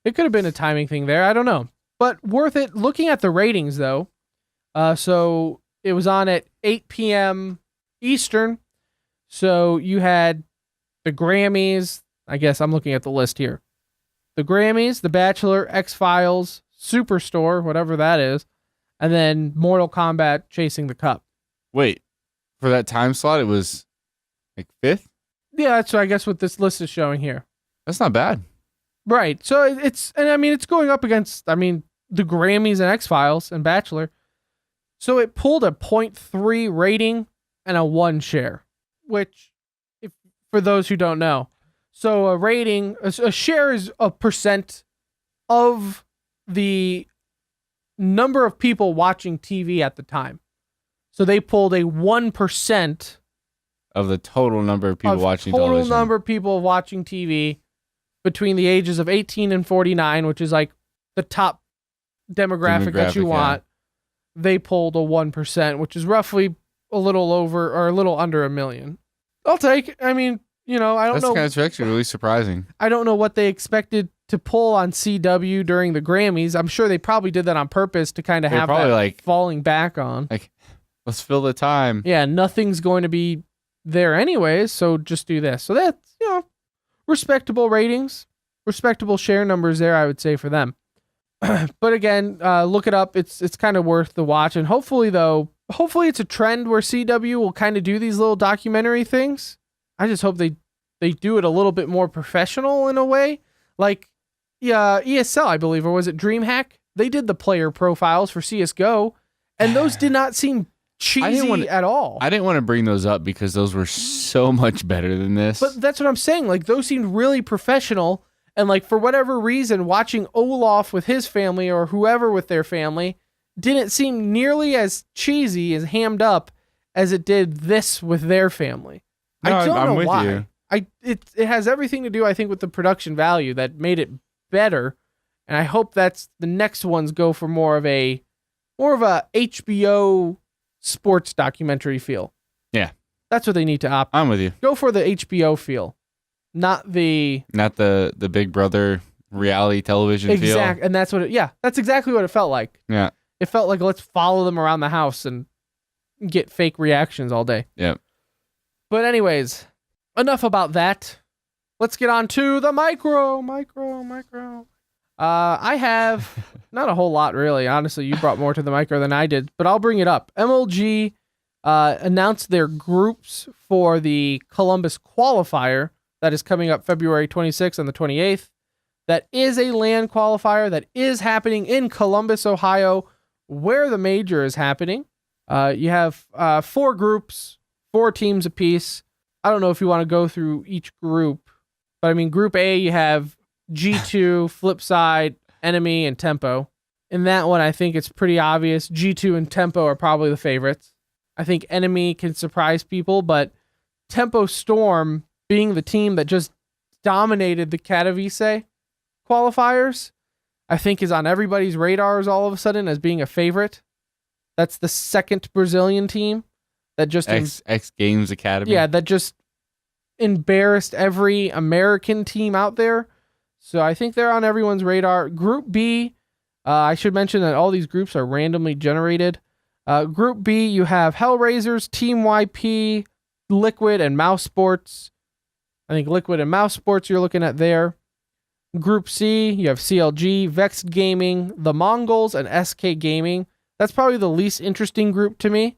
It could have been a timing thing there. I don't know. But worth it. Looking at the ratings, though. So it was on at 8 p.m. Eastern. So you had the Grammys. I guess I'm looking at the list here. The Grammys, The Bachelor, X-Files, Superstore, whatever that is, and then Mortal Kombat Chasing the Cup. Wait, for that time slot, it was like 5th? Yeah, that's I guess what this list is showing here. That's not bad. Right. So it's going up against, the Grammys and X-Files and Bachelor. So it pulled a 0.3 rating and a 1 share, which, for those who don't know, so a rating, a share is a percent of the number of people watching TV at the time. So they pulled a 1% of the total number of people watching television. Total number of people watching TV between the ages of 18 and 49, which is like the top demographic that you want. Yeah. They pulled a 1%, which is roughly a little over or a little under 1 million. I'll take it. I don't know. That's kind of actually really surprising. I don't know what they expected to pull on CW during the Grammys. I'm sure they probably did that on purpose to kind of have that like falling back on. Like, let's fill the time. Yeah, nothing's going to be there anyways, so just do this. So that's, respectable ratings, respectable share numbers there, I would say, for them. But again, look it up. It's kind of worth the watch. And hopefully it's a trend where CW will kind of do these little documentary things. I just hope they do it a little bit more professional in a way. Like, ESL, I believe, or was it DreamHack? They did the player profiles for CSGO, and those did not seem cheesy at all. I didn't want to bring those up because those were so much better than this. But that's what I'm saying. Like, those seemed really professional, and like, for whatever reason, watching Olaf with his family or whoever with their family didn't seem nearly as cheesy, as hammed up as it did this with their family. No, I don't I'm know with why. you. It has everything to do, I think, with the production value that made it better, and I hope that's the next ones go for more of a HBO sports documentary feel. Yeah, that's what they need to opt. I'm with you. Go for the HBO feel, not the Big Brother reality television feel. And that's what that's exactly what it felt like. Yeah, it felt like, let's follow them around the house and get fake reactions all day. Yeah. But anyways, enough about that. Let's get on to the micro. I have not a whole lot, really. Honestly, you brought more to the micro than I did, but I'll bring it up. MLG announced their groups for the Columbus qualifier that is coming up February 26th and the 28th. That is a LAN qualifier that is happening in Columbus, Ohio, where the major is happening. You have 4 groups, 4 teams apiece. I don't know if you want to go through each group, but I mean, Group A, you have G2, Flipside, Enemy, and Tempo. In that one, I think it's pretty obvious. G2 and Tempo are probably the favorites. I think Enemy can surprise people, but Tempo Storm, being the team that just dominated the Katowice qualifiers, I think is on everybody's radars all of a sudden as being a favorite. That's the second Brazilian team that just X Games Academy. Yeah, that just embarrassed every American team out there. So I think they're on everyone's radar. Group B, I should mention that all these groups are randomly generated. Group B, you have Hellraisers, Team YP, Liquid, and Mouse Sports. I think Liquid and Mouse Sports you're looking at there. Group C, you have CLG, Vexed Gaming, The Mongols, and SK Gaming. That's probably the least interesting group to me.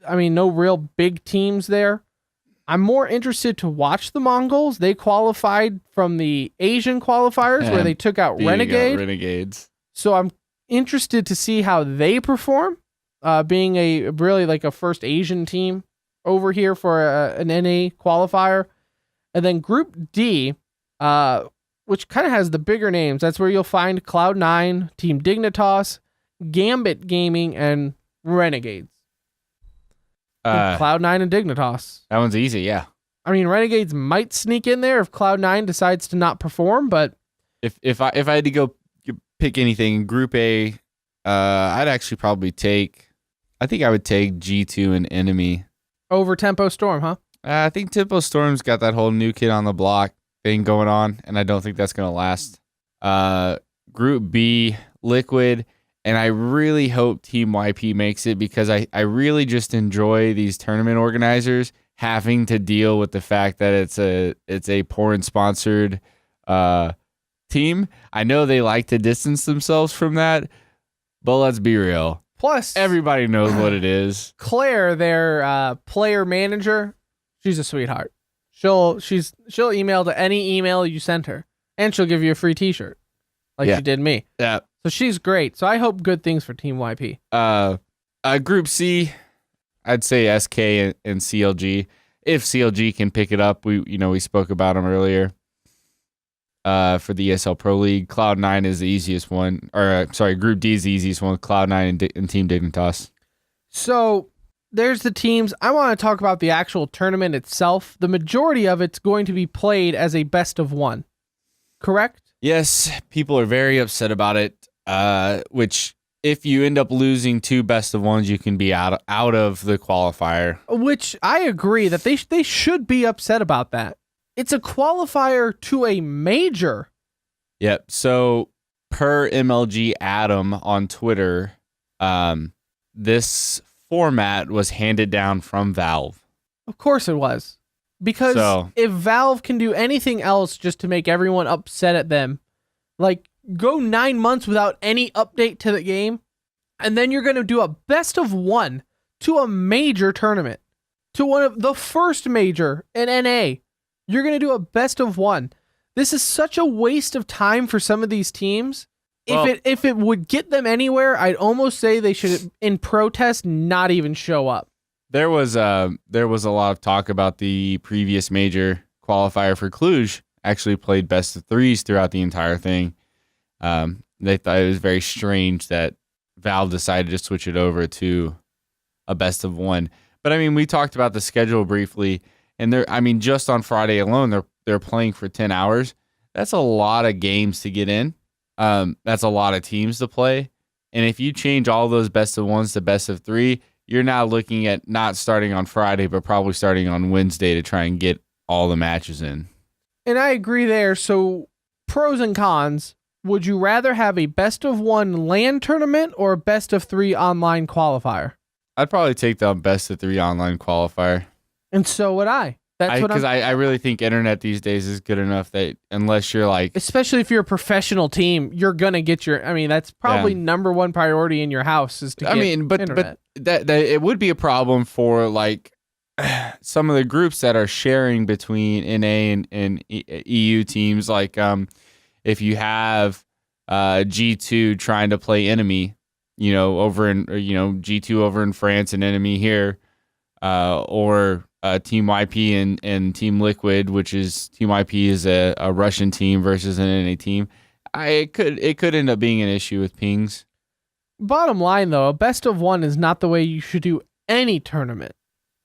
I mean, no real big teams there. I'm more interested to watch the Mongols. They qualified from the Asian qualifiers where they took out Renegades. So I'm interested to see how they perform, being a really like a first Asian team over here for an NA qualifier. And then Group D, which kind of has the bigger names. That's where you'll find Cloud9, Team Dignitas, Gambit Gaming, and Renegades. Cloud9 and Dignitas. That one's easy, yeah. I mean, Renegades might sneak in there if Cloud9 decides to not perform, but if I had to go pick anything in Group A, I'd actually probably I think I would take G2 and Enemy over Tempo Storm, huh? I think Tempo Storm's got that whole new kid on the block thing going on, and I don't think that's going to last. Group B, Liquid, and I really hope Team YP makes it because I really just enjoy these tournament organizers having to deal with the fact that it's a porn sponsored team. I know they like to distance themselves from that, but let's be real. Plus, everybody knows what it is. Claire, their player manager, she's a sweetheart. She'll email to any email you send her, and she'll give you a free T-shirt, like she did me. Yeah. So she's great. So I hope good things for Team YP. Group C, I'd say SK and CLG. If CLG can pick it up, we spoke about them earlier. For the ESL Pro League, Cloud9 is the easiest one. Group D is the easiest one. Cloud9 and Team Dignitas. So there's the teams. I want to talk about the actual tournament itself. The majority of it's going to be played as a best of one. Correct? Yes, people are very upset about it. Which if you end up losing 2 best of ones, you can be out of the qualifier. Which I agree that they should be upset about that. It's a qualifier to a major. Yep. So per MLG Adam on Twitter, this format was handed down from Valve. Of course it was. Because if Valve can do anything else just to make everyone upset at them, like go 9 months without any update to the game, and then you're going to do a best of one to a major tournament, to one of the first major in NA. You're going to do a best of one. This is such a waste of time for some of these teams. If it would get them anywhere, I'd almost say they should, in protest, not even show up. There was a lot of talk about the previous major qualifier for Cluj actually played best of threes throughout the entire thing. They thought it was very strange that Valve decided to switch it over to a best of one. But I mean, we talked about the schedule briefly, and just on Friday alone, they're playing for 10 hours. That's a lot of games to get in. That's a lot of teams to play. And if you change all those best of ones to best of three, you're now looking at not starting on Friday, but probably starting on Wednesday to try and get all the matches in. And I agree there. So pros and cons. Would you rather have a best of one LAN tournament or a best of 3 online qualifier? I'd probably take the best of 3 online qualifier. And so would I. That's I really think internet these days is good enough that unless you're like, especially if you're a professional team, you're gonna get your. I mean, that's probably number one priority in your house is to get internet. But that it would be a problem for like some of the groups that are sharing between NA and EU teams. Like if you have G2 trying to play enemy, over in G2 over in France and enemy here, or Team YP and Team Liquid, which is Team YP is a Russian team versus an NA team. It could end up being an issue with pings. Bottom line, though, a best of one is not the way you should do any tournament.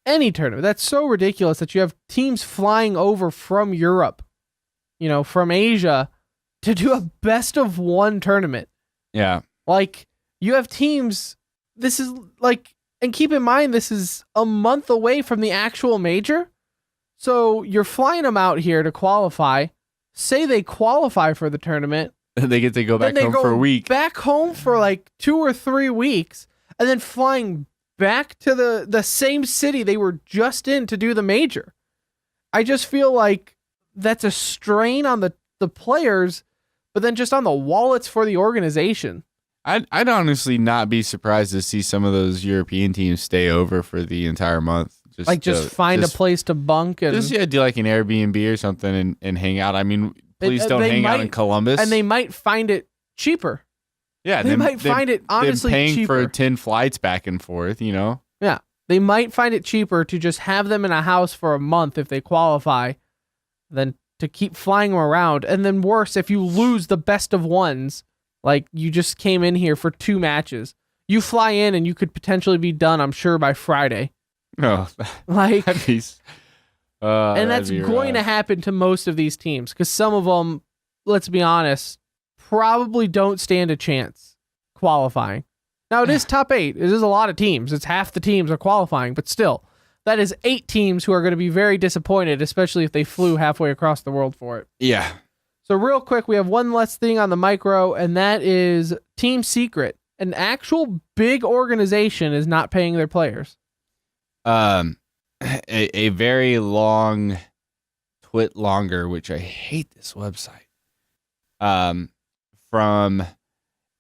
Any tournament. That's so ridiculous that you have teams flying over from Europe, from Asia, to do a best of one tournament. Yeah. Like, you have teams, this is like, and keep in mind, this is a month away from the actual major. So you're flying them out here to qualify. Say they qualify for the tournament. They get to go back home for a week. Back home for like 2 or 3 weeks, and then flying back to the same city they were just in to do the major. I just feel like that's a strain on the players, but then just on the wallets for the organization. I'd honestly not be surprised to see some of those European teams stay over for the entire month. Just find a place to bunk and do like an Airbnb or something and hang out. I mean, please don't hang out in Columbus. And they might find it cheaper. Yeah, they might find it honestly paying cheaper. for 10 flights back and forth, Yeah, they might find it cheaper to just have them in a house for a month if they qualify than to keep flying them around. And then worse, if you lose the best of ones, like you just came in here for 2 matches, you fly in and you could potentially be done, I'm sure, by Friday. No, like, and that's going to happen to most of these teams because some of them, let's be honest, probably don't stand a chance qualifying. Now, it is top 8. It is a lot of teams. It's half the teams are qualifying, but still, that is 8 teams who are going to be very disappointed, especially if they flew halfway across the world for it. Yeah. So real quick, we have one less thing on the micro, and that is Team Secret. An actual big organization is not paying their players. A very long twit longer, which I hate this website. From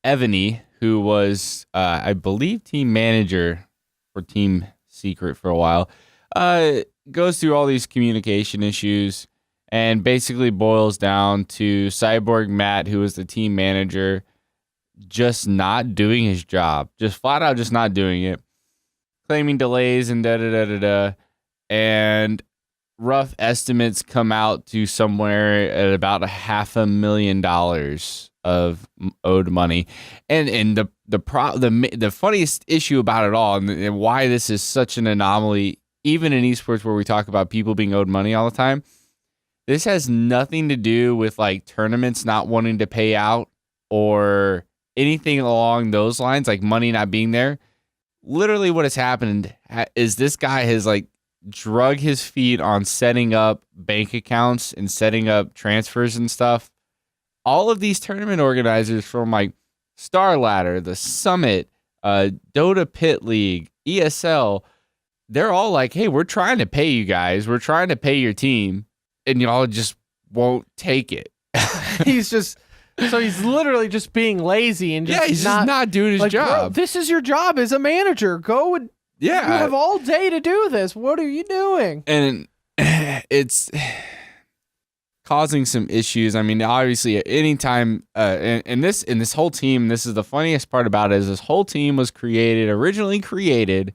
Evany, who was, I believe, team manager for Team Secret for a while, goes through all these communication issues and basically boils down to Cyborg Matt, who was the team manager, just not doing his job, just flat out just not doing it, claiming delays and da-da-da-da-da, and rough estimates come out to somewhere at about $500,000 of owed money. And the funniest issue about it all, and why this is such an anomaly, even in esports where we talk about people being owed money all the time, this has nothing to do with like tournaments not wanting to pay out or anything along those lines, like money not being there. Literally what has happened is this guy has like drug his feet on setting up bank accounts and setting up transfers and stuff. All of these tournament organizers from like Star Ladder, the Summit, Dota Pit League, ESL, they're all like, hey, we're trying to pay you guys. We're trying to pay your team. And y'all just won't take it. He's literally just being lazy and just he's just not doing his job. Bro, this is your job as a manager. Go and you have all day to do this. What are you doing? And it's causing some issues. I mean, obviously, at any time, and this whole team, this is the funniest part about it, is this whole team was originally created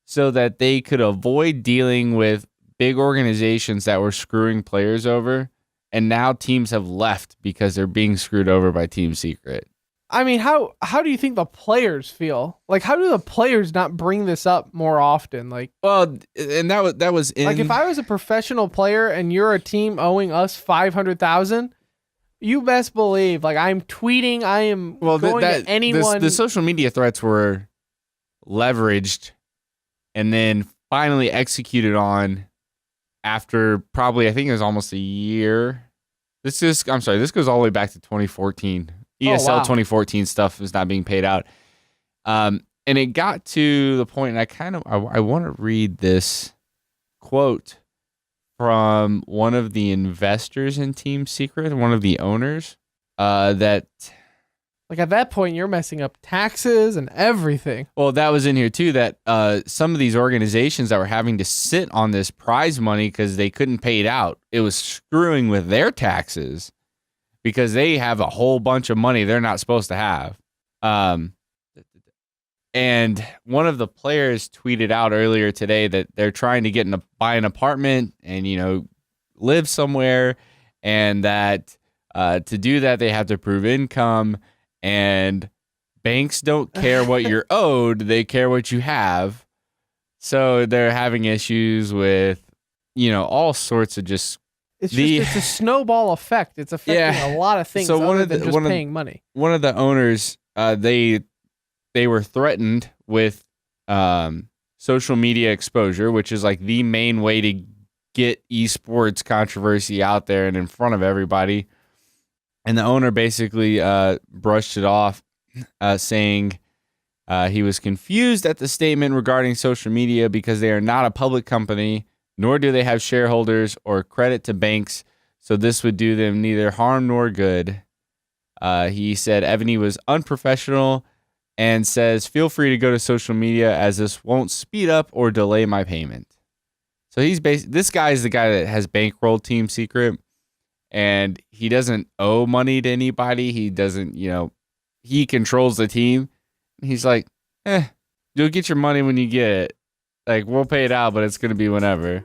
so that they could avoid dealing with big organizations that were screwing players over, and now teams have left because they're being screwed over by Team Secret. I mean, how do you think the players feel? Like, how do the players not bring this up more often? Like, well, and that was in, like, if I was a professional player and you're a team owing us $500,000, you best believe, like, I'm tweeting, I am going to anyone. The social media threats were leveraged and then finally executed on after probably, I think it was almost a year. This goes all the way back to 2014. ESL 2014 stuff is not being paid out. And it got to the point, and I want to read this quote from one of the investors in Team Secret, one of the owners, that... Like at that point, you're messing up taxes and everything. Well, that was in here too, that some of these organizations that were having to sit on this prize money because they couldn't pay it out, it was screwing with their taxes because they have a whole bunch of money they're not supposed to have. And one of the players tweeted out earlier today that they're trying to buy an apartment and, live somewhere, and that to do that, they have to prove income. And banks don't care what you're owed. They care what you have. So they're having issues with, all sorts of just... It's a snowball effect. It's affecting a lot of things other than just paying money. One of the owners, they were threatened with social media exposure, which is like the main way to get esports controversy out there and in front of everybody. And the owner basically brushed it off, saying he was confused at the statement regarding social media because they are not a public company, nor do they have shareholders or credit to banks, so this would do them neither harm nor good. He said Evany was unprofessional and says, feel free to go to social media as this won't speed up or delay my payment. So this guy is the guy that has bankrolled Team Secret. And he doesn't owe money to anybody. He doesn't, he controls the team. He's like, you'll get your money when you get it. Like, we'll pay it out, but it's going to be whenever.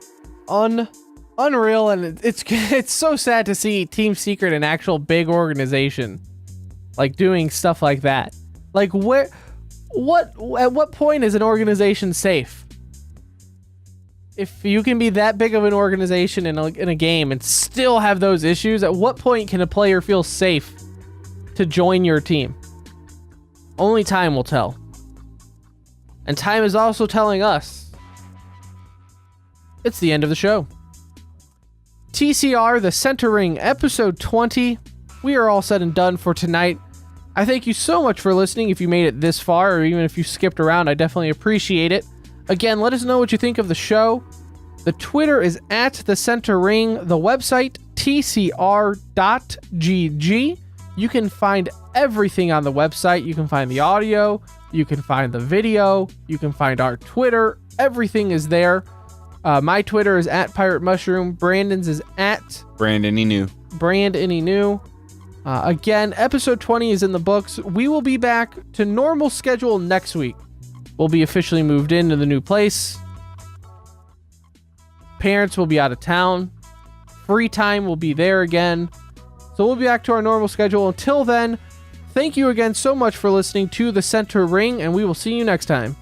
Unreal. And it's so sad to see Team Secret, an actual big organization, like doing stuff like that. Like, at what point is an organization safe? If you can be that big of an organization in a game and still have those issues, at what point can a player feel safe to join your team? Only time will tell. And time is also telling us it's the end of the show. TCR, The Center Ring, episode 20. We are all said and done for tonight. I thank you so much for listening. If you made it this far, or even if you skipped around, I definitely appreciate it. Again, let us know what you think of the show. The Twitter is at The Center Ring. The website, tcr.gg. You can find everything on the website. You can find the audio. You can find the video. You can find our Twitter. Everything is there. My Twitter is at Pirate Mushroom. Brandon's is at Brandon Inu. Again, episode 20 is in the books. We will be back to normal schedule next week. We'll be officially moved into the new place. Parents will be out of town. Free time will be there again. So we'll be back to our normal schedule. Until then, thank you again so much for listening to The Center Ring, and we will see you next time.